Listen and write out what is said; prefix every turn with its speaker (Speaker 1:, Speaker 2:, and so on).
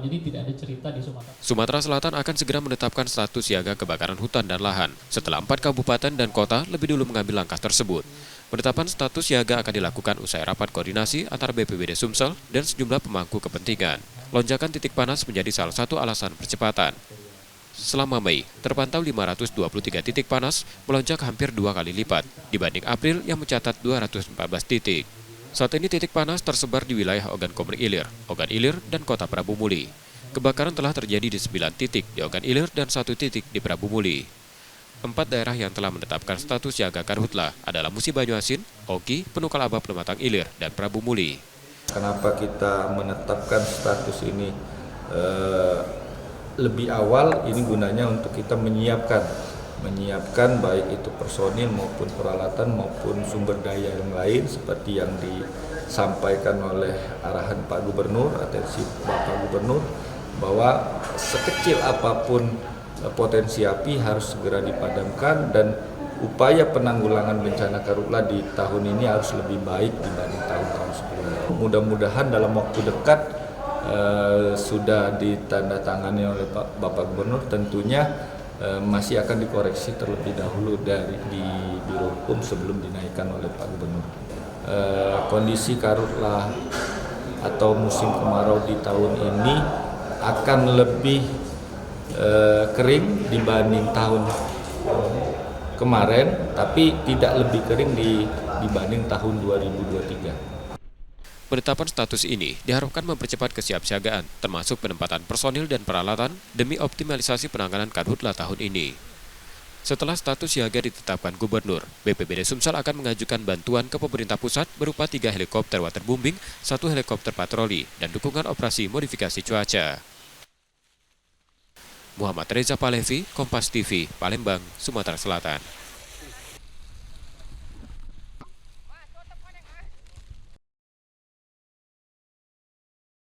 Speaker 1: Jadi tidak ada cerita di Sumatera.
Speaker 2: Sumatera Selatan akan segera menetapkan status siaga kebakaran hutan dan lahan setelah 4 kabupaten dan kota lebih dulu mengambil langkah tersebut. Penetapan status siaga akan dilakukan usai rapat koordinasi antara BPBD Sumsel dan sejumlah pemangku kepentingan. Lonjakan titik panas menjadi salah satu alasan percepatan. Selama Mei, terpantau 523 titik panas, melonjak hampir 2 kali lipat dibanding April yang mencatat 214 titik. Saat ini titik panas tersebar di wilayah Ogan Komering Ilir, Ogan Ilir, dan Kota Prabu Muli. Kebakaran telah terjadi di 9 titik di Ogan Ilir dan 1 titik di Prabu Muli. 4 daerah yang telah menetapkan status siaga karhutla adalah Musi Banyuasin, Oki, Penukal Abah Pematang Ilir, dan Prabu Muli.
Speaker 3: Kenapa kita menetapkan status ini lebih awal? Ini gunanya untuk kita menyiapkan baik itu personil maupun peralatan maupun sumber daya yang lain seperti yang disampaikan oleh arahan Pak Gubernur, atensi Bapak Gubernur, bahwa sekecil apapun potensi api harus segera dipadamkan dan upaya penanggulangan bencana karhutla di tahun ini harus lebih baik dibanding tahun-tahun sebelumnya. Mudah-mudahan dalam waktu dekat sudah ditandatangani oleh Bapak Gubernur, tentunya masih akan dikoreksi terlebih dahulu di Biro Hukum sebelum dinaikkan oleh Pak Gubernur. Kondisi karhutla atau musim kemarau di tahun ini akan lebih kering dibanding tahun kemarin, tapi tidak lebih kering dibanding tahun 2023.
Speaker 2: Penetapan status ini diharapkan mempercepat kesiapsiagaan, termasuk penempatan personil dan peralatan demi optimalisasi penanganan karhutla tahun ini. Setelah status siaga ditetapkan Gubernur, BPBD Sumsel akan mengajukan bantuan ke pemerintah pusat berupa 3 helikopter waterbombing, 1 helikopter patroli, dan dukungan operasi modifikasi cuaca. Muhammad Reza Palevi, Kompas TV, Palembang, Sumatera Selatan.